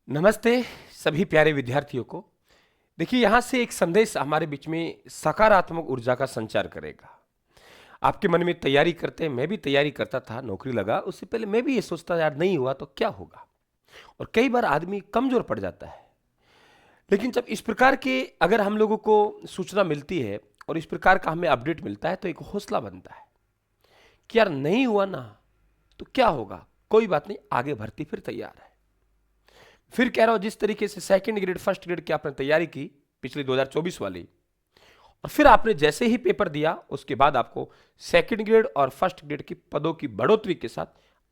नमस्ते सभी प्यारे विद्यार्थियों को। देखिए, यहाँ से एक संदेश हमारे बीच में सकारात्मक ऊर्जा का संचार करेगा। आपके मन में तैयारी करते हैं, मैं भी तैयारी करता था, नौकरी लगा उससे पहले मैं भी ये सोचता यार नहीं हुआ तो क्या होगा, और कई बार आदमी कमजोर पड़ जाता है। लेकिन जब इस प्रकार के अगर हम लोगों को सूचना मिलती है और इस प्रकार का हमें अपडेट मिलता है तो एक हौसला बनता है कि यार नहीं हुआ ना तो क्या होगा, कोई बात नहीं, आगे भर्ती फिर तैयार है। फिर कह रहा हूं, जिस तरीके से सेकंड ग्रेड फर्स्ट ग्रेड की आपने तैयारी की पिछली 2024 वाली, और फिर आपने जैसे ही पेपर दिया उसके बाद आपको सेकंड ग्रेड और फर्स्ट ग्रेड की पदों की बढ़ोतरी के साथ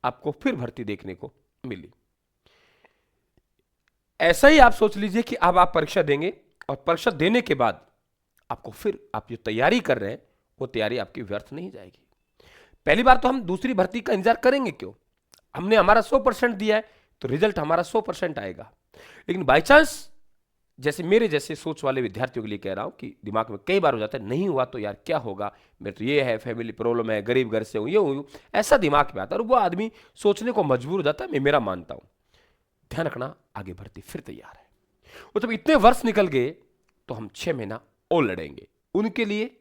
आपको फिर भर्ती देखने को मिली। ऐसा ही आप सोच लीजिए कि अब आप परीक्षा देंगे और परीक्षा देने के बाद आपको फिर आप जो तैयारी कर रहे हैं वो तैयारी आपकी व्यर्थ नहीं जाएगी। पहली बार तो हम दूसरी भर्ती का इंतजार करेंगे क्यों, हमने हमारा 100% दिया है तो रिजल्ट हमारा 100% आएगा। लेकिन बाई चांस जैसे मेरे जैसे सोच वाले विद्यार्थियों के लिए कह रहा हूं कि दिमाग में कई बार हो जाता है नहीं हुआ तो यार क्या होगा, मेरे तो ये है, फैमिली प्रॉब्लम है, गरीब घर से हूं, ये हूं, ऐसा दिमाग में आता है और वो आदमी सोचने को मजबूर हो जाता है। मैं मेरा मानता हूं, ध्यान रखना, आगे भर्ती फिर तैयार है। और जब इतने वर्ष निकल गए तो हम 6 महीना और लड़ेंगे उनके लिए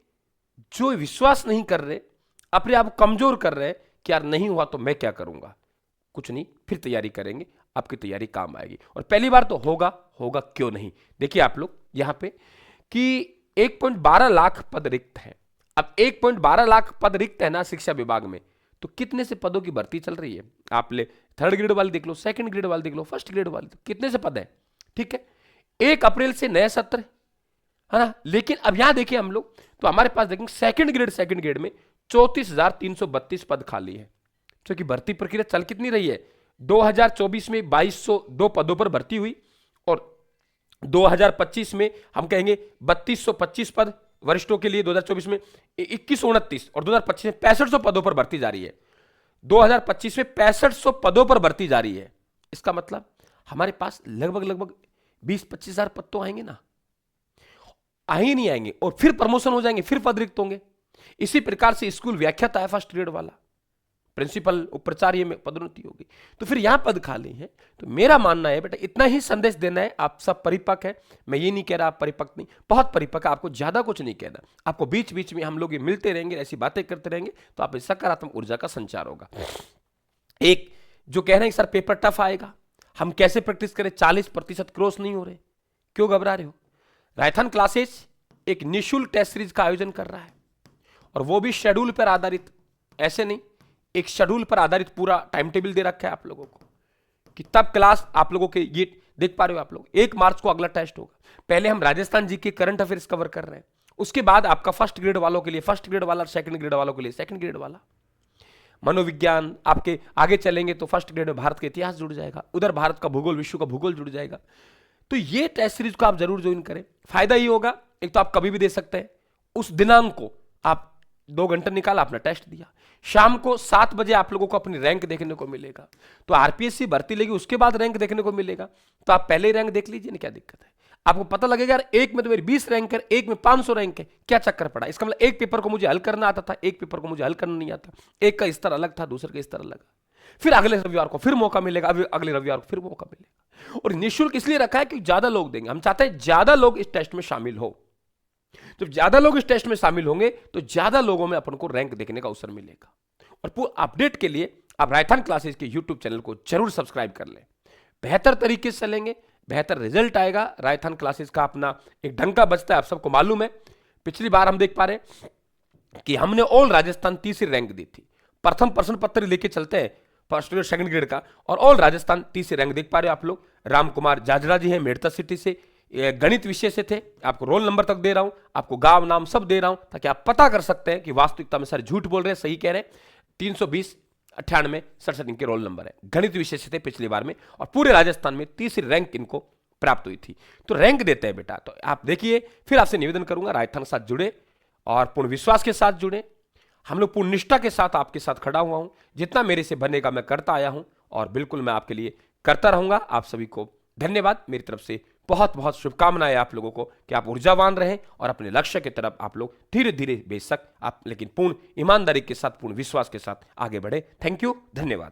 जो विश्वास नहीं कर रहे, अपने आप कमजोर कर रहे कि यार नहीं हुआ तो मैं क्या करूंगा। कुछ नहीं, फिर तैयारी करेंगे, आपकी तैयारी काम आएगी। और पहली बार तो होगा, होगा क्यों नहीं। देखिए आप लोग यहां पे कि 1.12 लाख पद रिक्त है। अब 1.12 लाख पद रिक्त है ना शिक्षा विभाग में, तो कितने से पदों की भर्ती चल रही है। आप ले थर्ड ग्रेड वाली देख लो, सेकंड ग्रेड वाली देख लो, फर्स्ट ग्रेड वाली, कितने से पद है। ठीक है, 1 अप्रैल से नया सत्र है ना। लेकिन अब यहां देखिए हम लोग, तो हमारे पास देखेंगे सेकंड ग्रेड में 34,332 पद खाली है। क्योंकि भर्ती प्रक्रिया चल कितनी रही है, 2024 में 2202 पदों पर भर्ती हुई और 2025 में हम कहेंगे 3225 पद वरिष्ठों के लिए, 2024 में 2129 और 2025 में 6500 पदों पर भर्ती जारी है। 2025 में 6500 पदों पर भर्ती जारी है। इसका मतलब हमारे पास लगभग 20-25 हजार पद तो आएंगे ना, आएंगे नहीं आएंगे, और फिर प्रमोशन हो जाएंगे, फिर पद रिक्त होंगे। इसी प्रकार से स्कूल व्याख्याता है फर्स्ट ग्रेड वाला, प्रिंसिपल उपाचार्य में पदोन्नति होगी, तो फिर यहां पद खाली है। तो मेरा मानना है बेटा इतना ही संदेश देना है, आप सब परिपक्व है, मैं ये नहीं कह रहा आप परिपक्व नहीं, बहुत परिपक्व, आपको ज्यादा कुछ नहीं कहना। आपको बीच बीच में हम लोग ये मिलते रहेंगे, ऐसी बातें करते रहेंगे तो आप सकारात्मक ऊर्जा का संचार होगा। एक जो कह रहे हैं सर पेपर टफ आएगा, हम कैसे प्रैक्टिस करें, 40% क्रॉस नहीं हो रहे, क्यों घबरा रहे हो। रायथन क्लासेस एक निःशुल्क टेस्ट सीरीज का आयोजन कर रहा है और वो भी शेड्यूल पर आधारित, ऐसे नहीं, एक शेड्यूल पर आधारित पूरा टाइम टेबल दे रखा है आप लोगों को कि तब क्लास आप लोगों के ये देख पा रहे हो। आप लोग 1 मार्च को अगला टेस्ट होगा। पहले हम राजस्थान जी के करंट अफेयर्स कवर कर रहे हैं, उसके बाद आपका फर्स्ट ग्रेड वालों के लिए फर्स्ट ग्रेड वाला, सेकंड ग्रेड वालों के लिए सेकंड ग्रेड वाला, मनोविज्ञान आपके आगे चलेंगे तो फर्स्ट ग्रेड में भारत का इतिहास जुड़ जाएगा, उधर भारत का भूगोल, विश्व का भूगोल जुड़ जाएगा। तो ये टेस्ट सीरीज को आप जरूर ज्वाइन करें, फायदा ये होगा, एक तो आप कभी भी दे सकते हैं, उस दिनांक को आप 2 घंटे निकाला, अपना टेस्ट दिया, शाम को 7 बजे आप लोगों को अपनी रैंक देखने को मिलेगा। तो आरपीएससी भर्ती लेगी उसके बाद रैंक देखने को मिलेगा, तो आप पहले रैंक देख लीजिए ना, क्या दिक्कत है। आपको पता लगेगा यार एक में तो मेरी 20 रैंक है, एक में 500 रैंक है, क्या चक्कर पड़ा। इसका मतलब एक पेपर को मुझे हल करना आता था, एक पेपर को मुझे हल करना नहीं आता, एक का स्तर अलग था, दूसरे का स्तर अलग, फिर अगले रविवार को फिर मौका मिलेगा, अगले रविवार को फिर मौका मिलेगा। और निःशुल्क इसलिए रखा है कि ज्यादा लोग देंगे, हम चाहते हैं ज्यादा लोग इस टेस्ट में शामिल हो। जब ज्यादा लोग इस टेस्ट में शामिल होंगे तो ज्यादा लोगों में अपन को रैंक देखने का अवसर मिलेगा। और पूरा अपडेट के लिए आप रायथन क्लासेस के यूट्यूब चैनल को जरूर सब्सक्राइब कर लें। बेहतर तरीके से चलेंगे, बेहतर रिजल्ट आएगा। रायथन क्लासेस का अपना एक डंका बजता है, आप सबको मालूम है। पिछली बार हम देख पा रहे कि हमने ऑल राजस्थान तीसरी रैंक दी थी, प्रथम प्रश्न पत्र लेके चलते हैं फर्स्ट ग्रेड सेकंड ग्रेड का, और ऑल राजस्थान तीसरी रैंक देख पा रहे हो आप लोग। राम कुमार जाजरा जी हैं मेड़ता सिटी से, गणित विषय से थे, आपको रोल नंबर तक दे रहा हूं, आपको गांव नाम सब दे रहा हूं ताकि आप पता कर सकते हैं कि वास्तविकता में सर झूठ बोल रहे हैं, सही कह रहे हैं। 320 98 67 इनके रोल नंबर है, गणित विषय से थे पिछली बार में, और पूरे राजस्थान में तीसरी रैंक इनको प्राप्त हुई थी। तो रैंक देते हैं बेटा, तो आप देखिए। फिर आपसे निवेदन करूंगा राजस्थान के साथ जुड़े और पूर्ण विश्वास के साथ जुड़े। हम लोग पूर्ण निष्ठा के साथ आपके साथ खड़ा हुआ हूं, जितना मेरे से बनेगा मैं करता आया हूं और बिल्कुल मैं आपके लिए करता रहूंगा। आप सभी को धन्यवाद, मेरी तरफ से बहुत बहुत शुभकामनाएं आप लोगों को कि आप ऊर्जावान रहें और अपने लक्ष्य की तरफ आप लोग धीरे धीरे बेशक आप, लेकिन पूर्ण ईमानदारी के साथ, पूर्ण विश्वास के साथ आगे बढ़े। थैंक यू, धन्यवाद।